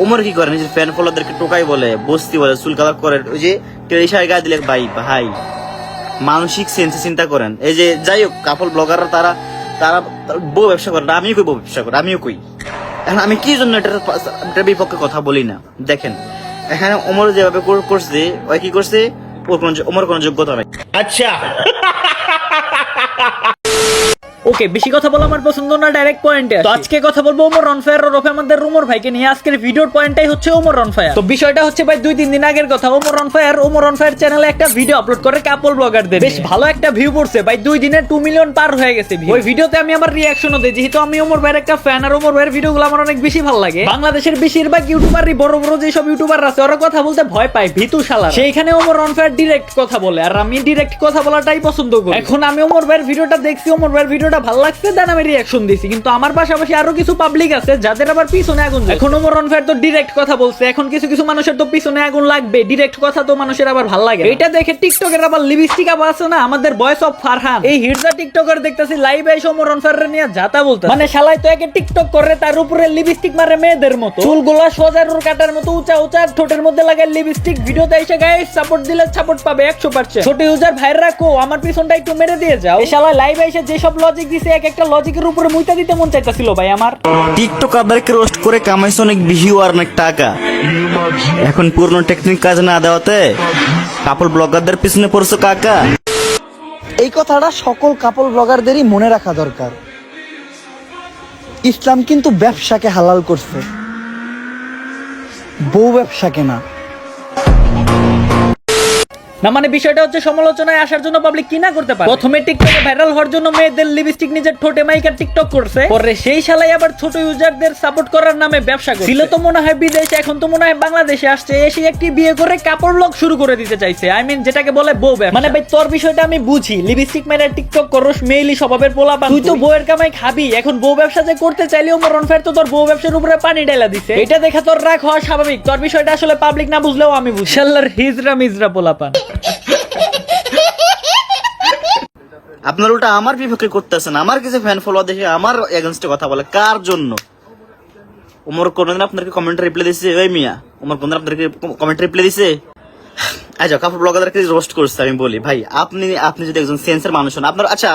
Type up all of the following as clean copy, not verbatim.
ওমর কি করে নিজের ফ্যান ফলোয়ারদেরকে টোকাই বলে, বস্তি বলে, চুল কালার করে, ওই যে টেলিশায় গায়ে দিলে ভাই ভাই মানসিক সেন্সে চিন্তা করেন। এই যে যাই হোক কাপল ব্লগাররা তারা তারা বউ ব্যবসা করে না, আমিও কই বউ ব্যবসা করে, আমিও কই। এখন আমি কি জন্য এটার বিপক্ষে কথা বলি না, দেখেন এখানে ওমর যেভাবে করছে, ওই কি করছে, ওমর কোনো যোগ্যতা নাই। আচ্ছা ওকে, বেশি কথা বলা আমার পছন্দ না, ডাইরেক্ট পয়েন্টে। তো আজকে কথা বলবো ওমর অনফায়ার ওরফে আমাদের রুমর ভাইকে নিয়ে। আজকের ভিডিওর পয়েন্টটাই হচ্ছে ওমর অনফায়ার। তো বিষয়টা হচ্ছে ভাই 2-3 দিন আগের কথা। ওমর অনফায়ার চ্যানেলে একটা ভিডিও আপলোড করে কাপল ব্লগারদের, বেশ ভালো একটা ভিউ পড়ছে ভাই, 2 দিনে 2 মিলিয়ন পার হয়ে গেছে ভিউ। ওই ভিডিওতে আমি আমার রিঅ্যাকশনও দেই, যেহেতু আমি ওমর ভাইয়ের একটা ফ্যান, আর ওমর ভাইয়ের ভিডিওগুলো আমার অনেক বেশি ভালো লাগে। বাংলাদেশের বেশিরভাগ ইউটিউবারই বড় বড় যেসব ইউটিউবার আছে ওরা কথা বলতে ভয় পায়, ভীতু শালা। সেইখানে ওমর অনফায়ার ডিরেক্ট কথা বলে, আর আমি ডিরেক্ট কথা বলাটাই পছন্দ করি। এখন আমি ওমর ভাইয়ের ভিডিওটা দেখছি, ওমর ভাইয়ের ভিডিওটা ভালো লাগছে, আমি রিঅ্যাকশন দিছি। কিন্তু আমার পাশাপাশি আরো কিছু পাবলিক আছে যাদের আবার পিছনে আগুন। এখন ওমর অনফায়ার তো ডিরেক্ট কথা বলছে, এখন কিছু কিছু মানুষের তো পিছনে আগুন লাগবে, ডিরেক্ট কথা তো মানুষের আবার ভালো লাগে। এটা দেখে টিকটকের আবার লিপস্টিক আবার আছে না, আমাদের ভয়েস অফ ফারহান, এই হিরজা টিকটকার দেখতেছি লাইভে এসে ওমর অনফায়ার নিয়ে যাতা বলতে, মানে শালাই তো একে টিকটক করে তার উপরে লিপস্টিক মারে মেয়েদের মতো, চুলগুলা সোজারুর কাটার মতো উঁচা উঁচা, ঠোঁটের মধ্যে লাগায় লিপস্টিক। ভিডিওতে এসে গাইস সাপোর্ট দিলে সাপোর্ট পাবে 100%। ছোট ইউজার ভাইরা কো আমার পিছনটা একটু মেরে দিয়ে যাও। এই শালা লাইভে এসে যে সব লজিক দিছে, এক একটা লজিকের উপরে মুইতা দিতে মন চাইতাছিল ভাই আমার। টিকটকারদেরকে রোস্ট করে কামাইছে অনেক ভিউ আর অনেক টাকা, এখন পুরনো টেকনিক কাজ না দেওয়াতে কাপল ব্লগারদের পিছনে পড়ছো কাকা। এই কথাটা সকল কাপল ব্লগারদেরই মনে রাখা দরকার। ইসলাম কিন্তু ব্যবসাকে হালাল করছে, বউ ব্যবসাকে না। না মানে বিষয়টা হচ্ছে সমালোচনায় আসার জন্য পাবলিক কি না করতে পারে। প্রথমে টিকটকে ভাইরাল হওয়ার জন্য মেয়েদের লিপস্টিক নিজের ঠোঁটে মাইকা টিকটক করছে, পরে সেই শালাই আবার ছোট ইউজারদের সাপোর্ট করার নামে ব্যবসা করছে। ছিল তো মনে হয় বিদেশে, এখন তো মনে হয় বাংলাদেশে আসছে, এসে একটি বিয়ে করে কাপড় ব্লগ শুরু করে দিতে চাইছে। আই মিন যেটাকে বলে বউ ব্যবসা। মানে ভাই তোর বিষয়টা আমি বুঝি, লিপস্টিক মেরে টিকটক করস, মেইলি স্বভাবের পোলাপান, তুই তো বউয়ের কামাই খাবি। এখন বউ ব্যবসা যে করতে চাইলে ওমর অনফায়ার তো তোর বউ ব্যবসার উপরে পানি ঢেলা দিছে, এটা দেখে তোর রাগ হওয়া স্বাভাবিক। তোর বিষয়টা আসলে পাবলিক না বুঝলেও আমি বুঝি। শালার হিজরা মিজরা পোলাপান। আপনার উল্টা আমার বিপক্ষে করতেছেন, আমার কিছু ফ্যান ফলোয়ার দেখে আমার এগেইনস্টে কথা বলে, কার জন্য? ওমর কোনদিন আপনাকে কমেন্ট রিপ্লাই দিছে? ওই মিয়া ওমর কোনদিন আপনাকে কমেন্ট রিপ্লাই দিছে? আচ্ছা কাপড় ব্লগারদেরকে রোস্ট করছে, আমি বলি ভাই আপনি যদি একজন সেন্সের মানুষ হন,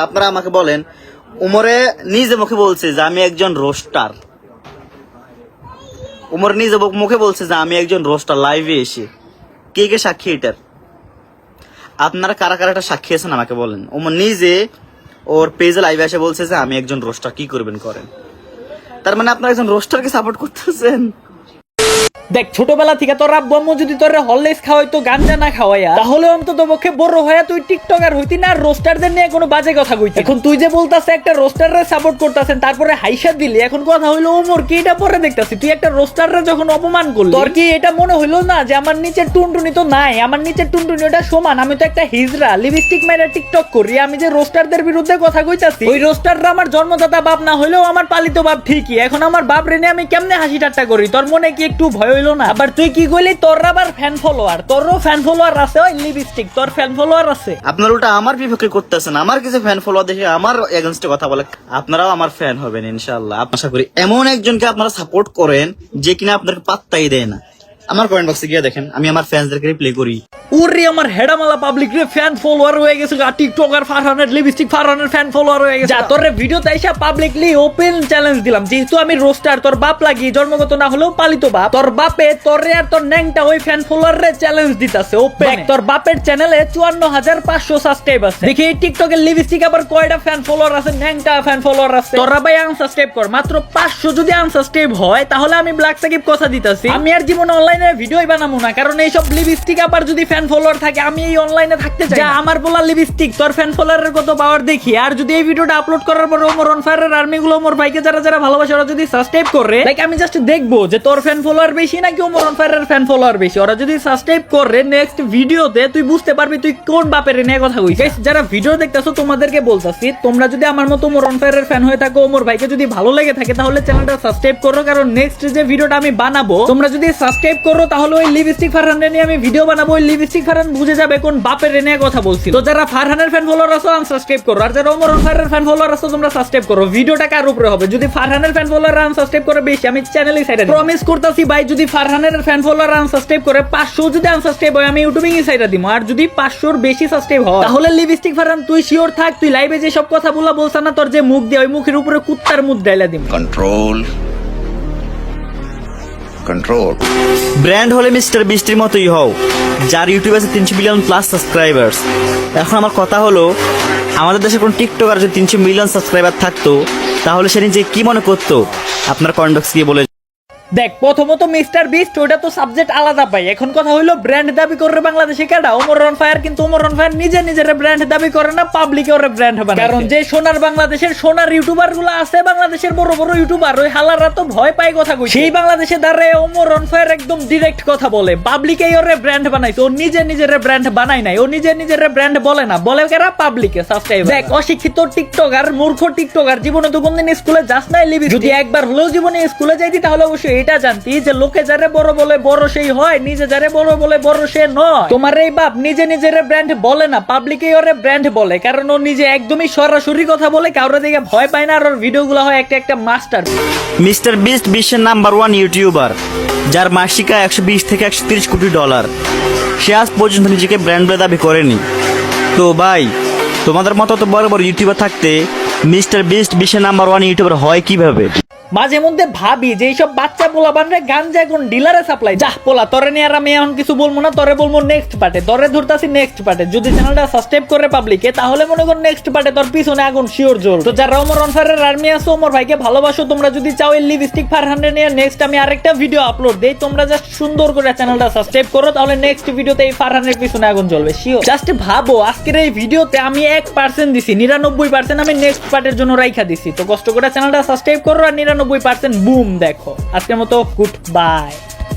আপনারা আমাকে বলেন, ওমরে নিজে মুখে বলছে যে আমি একজন রোস্টার, ওমর নিজে মুখে বলছে যে আমি একজন রোস্টার, লাইভে এসে কে কে সাক্ষী এটার? আপনারা কারা কারা এটা সাক্ষী আছেন আমাকে বলেন। ওমর নিজে ওর পেজে লাইভে এসে বলছে যে আমি একজন রোস্টার, কি করবেন করেন। তার মানে আপনারা একজন রোস্টারকে সাপোর্ট করতেছেন। দেখ ছোটবেলা থেকে তোর আব্বু আম্মু যদি তোর হরলিক্স খাওয়াইতো, গাঞ্জা না খাওয়াইয়া, তাহলে অন্তত পক্ষে বড় হয়ে তুই টিকটকার হইতি না, রোস্টারদের নিয়ে কোনো বাজে কথা কইতি। এখন তুই যে বলতাছে একটা রোস্টাররে সাপোর্ট করতাছেন, তারপরে হাইসা দিলি। এখন কথা হইলো ওমর কি এটা পরে দেখতাছি তুই একটা রোস্টাররে যখন অপমান করলি, তোর কি এটা মনে হইলো না যে আমার নিচের টুনটুনি তো নাই, আমার নিচের টুনটুনি ওটা সমান, আমি তো একটা হিজরা লিপস্টিক মেরে টিকটক করি, আমি যে রোস্টারদের বিরুদ্ধে কথা কইতাছি, ওই রোস্টাররা আমার জন্মদাতা বাপ না হইলেও আমার পালিত বাপ ঠিকই। এখন আমার বাপ রে নিয়ে আমি কেমনে হাসি ঠাট্টা করি, তোর মনে কি একটু ভয় হইলো না? আবার তুই কি কইলি তোর আবার ফ্যান ফলোয়ার, তোরও ফ্যান ফলোয়ার আছে, ওই লিপস্টিক তোর ফ্যান ফলোয়ার আছে। আপনার ওটা আমার বিপক্ষে করতেছেন, আমার কিছু ফ্যান ফলোয়ার দেখে আমার এগেইনস্টে কথা বলে, আপনারাও আমার ফ্যান হবেন ইনশাআল্লাহ। আশা করি এমন একজনকে আপনারা সাপোর্ট করেন যে কিনা আপনাকে পাত্তাই দেয় না। আমার কমেন্ট বক্সে গিয়ে দেখেন, আমি আমার ফ্যান্সদেরকে রিপ্লাই করি। ওরে আমার হেডামালা পাবলিক রে ফ্যান ফলোয়ার হয়ে গেছে, টিকটকার ফারহানের লিপস্টিক ফারহানের ফ্যান ফলোয়ার হয়ে গেছে। যা তোর ভিডিওতে আইসা পাবলিকলি ওপেন চ্যালেঞ্জ দিলাম, যেহেতু আমি রোস্টার, তোর বাপ লাগি জন্মগত না হলেও পালিত বাপ, তোর বাপে তোরে আর তোর ন্যাংটা ওই ফ্যান ফলোয়ার রে চ্যালেঞ্জ দিতাছে ওপেন। তোর বাপের চ্যানেলে 54,500 সাবস্ক্রাইব আছে, দেখি এই টিকটকের লিপস্টিক আবার কয়টা ফ্যান ফলোয়ার আছে, ন্যাংটা ফ্যান ফলোয়ার আছে। তোরা ভাই আনসাবস্ক্রাইব কর, মাত্র 500 যদি আনসাবস্ক্রাইব হয় তাহলে আমি ব্ল্যাক সাকিব কথা দিতাছি, আমি আর জীবনে অনলাইনে ভিডিওই বানাবো না, কারণ এইসব লিপস্টিক আবার যদি ফ্যান ফলোয়ার থাকে আমি এই অনলাইনে থাকতে চাই না। আমার বলা লিপস্টিক তোর ফ্যান ফলোয়ারের কত পাওয়ার দেখি। আর যদি এই ভিডিওটা আপলোড করার পর ওমর অনফায়ারের আর্মি গুলো ওমর ভাইকে যারা যারা ভালোবাসে ওরা যদি সাবস্ক্রাইব করে, লাইক আমি জাস্ট দেখবো যে তোর ফ্যান ফলোয়ার বেশি নাকি ওমর অনফায়ারের ফ্যান ফলোয়ার বেশি। ওরা যদি সাবস্ক্রাইব করে নেক্সট ভিডিওতে তুই বুঝতে পারবি তুই কোন বাপের নিয়ে কথা কইছিস। গাইস যারা ভিডিও দেখতেছো তোমাদেরকে বলতাছি, তোমরা যদি আমার মতো ওমর অনফায়ারের ফ্যান হয়ে থাকো, ওমর ভাইকে যদি ভালো লেগে থাকে তাহলে চ্যানেলটা সাবস্ক্রাইব করো, কারণ নেক্সট যে ভিডিওটা আমি বানাবো তোমরা যদি সাবস্ক্রাইব করো তাহলে ওই লিপস্টিক ফারহানের নিয়ে আমি ভিডিও বানাবো। ওই লিপস্টিক লিপস্টিক ফারহান বুঝে যাবে কোন বাপের এনে কথা বলছি। তো যারা ফারহানের ফ্যান ফলোয়ার আছো আনসাবস্ক্রাইব করো, আর যারা ওমর অনফায়ারের ফ্যান ফলোয়ার আছো তোমরা সাবস্ক্রাইব করো। ভিডিওটা কার উপরে হবে, যদি ফারহানের ফ্যান ফলোয়ার আনসাবস্ক্রাইব করে বেশি আমি চ্যানেলে সাইড দিই। প্রমিস করতেছি ভাই, যদি ফারহানের ফ্যান ফলোয়ার আনসাবস্ক্রাইব করে 500 যদি আনসাবস্ক্রাইব হয় আমি ইউটিউবে সাইড দিই। আর যদি 500 এর বেশি সাবস্ক্রাইব হয় তাহলে লিপস্টিক ফারহান তুই শিওর থাক, তুই লাইভে যে সব কথা বলছ না তোর যে মুখ দিয়ে ওই মুখের উপরে কুত্তার মুখ ডাইলা দিম। control ব্র্যান্ড হলে মিস্টার বিস্টির মতোই হও, যার ইউটিউবে আছে 300 মিলিয়ন প্লাস সাবস্ক্রাইবার্স। এখন আমার কথা হলো, আমাদের দেশে কোন টিকটকার যদি 300 মিলিয়ন সাবস্ক্রাইবার থাকতো তাহলে সে নিজে কি মনে করতো? আপনার কমেন্ট বক্স গিয়ে বলে। দেখ, প্রথমত মিস্টার বিস্ট ওটা তো সাবজেক্ট আলাদা পাই। এখন কথা হইলো ব্র্যান্ড দাবি করে বাংলাদেশে কেডা? ওমর অনফায়ার। কিন্তু ওমর অনফায়ার নিজের ব্র্যান্ড দাবি করে না, পাবলিকে ওরে ব্র্যান্ড বানায়। কারণ যে সোনার বাংলাদেশের সোনার ইউটিউবার গুলো আছে, বাংলাদেশের বড় বড় ইউটিউবার, ওই হালারা তো ভয় পায় কথা কই। সেই বাংলাদেশে দাঁড়ায় ওমর অনফায়ার একদম ডিরেক্ট কথা বলে, পাবলিকেই ওরে ব্র্যান্ড বানাইছে। ও নিজের ব্র্যান্ড বানাই নাই, ও নিজের ব্র্যান্ড বলে না, বলে কারা? পাবলিকে, সাবস্ক্রাইবার। দেখ, অশিক্ষিত টিকটকার, মূর্খ টিকটকার, জীবনে তো কোনদিন স্কুলে যাস নাই লিবি। যদি একবার হলেও জীবনে স্কুলে যাইতি তাহলে অবশ্যই এটা জানতি যে লোকে যারে বড় বলে বড় সেই হয়, নিজে যারে বড় বলে বড় সে নয়। তোমার এই বাপ নিজের ব্র্যান্ড বলে না, পাবলিকে ওরে ব্র্যান্ড বলে, কারণ ও নিজে একদমই সরাসরি কথা বলে, কাউরে দিকে ভয় পায় না, আর ওর ভিডিওগুলো হয় একটা মাস্টার। মিস্টার বিস্ট বিশ্বের নাম্বার 1 ইউটিউবার, যার মাসিক আয় 120 থেকে 130 কোটি ডলার। সে আজ পর্যন্ত নিজেকে ব্র্যান্ড বলে দাবি করেনি। তো ভাই, তোমাদের মতো তো বড় বড় ইউটিউবার থাকতে মিস্টার বিস্ট বিশ্বের নাম্বার 1 ইউটিউবার হয় কিভাবে? মাঝে মধ্যে ভাবি যে এইসব বাচ্চা পোলা বানরে গাঞ্জা কোন ডিলারে সাপ্লাই। যা পোলা, তোরে নিয়ে আর আমি এখন কিছু বলবো না, তোরে বলবো নেক্সট পার্টে। তোরে ধরতাছি নেক্সট পার্টে। যদি চ্যানেলটা সাবস্ক্রাইব করে পাবলিকে, তাহলে মনে কর নেক্সট পার্টে তোর পিছনে আগুন শিওর জ্বল। তো যারা ওমর অনফায়ারের আর্মি আছো, ওমর ভাইকে ভালোবাসো, তোমরা যদি চাও এই লিপস্টিক ফারহানের নিয়ে নেক্সট আমি আরেকটা ভিডিও আপলোড দেই, তোমরা জাস্ট সুন্দর করে চ্যানেলটা সাবস্ক্রাইব করো, তাহলে নেক্সট ভিডিওতে এই ফারহানের পিছনে আগুন জ্বলবে শিওর। জাস্ট ভাবো, আজকের এই ভিডিওতে আমি 1% দিছি, 99% আমি নেক্সট পার্টের জন্য রাইখা দিছি। তো কষ্ট করে চ্যানেলটা সাবস্ক্রাইব করো আর 99% বুম দেখো। আজকের মতো গুড বাই।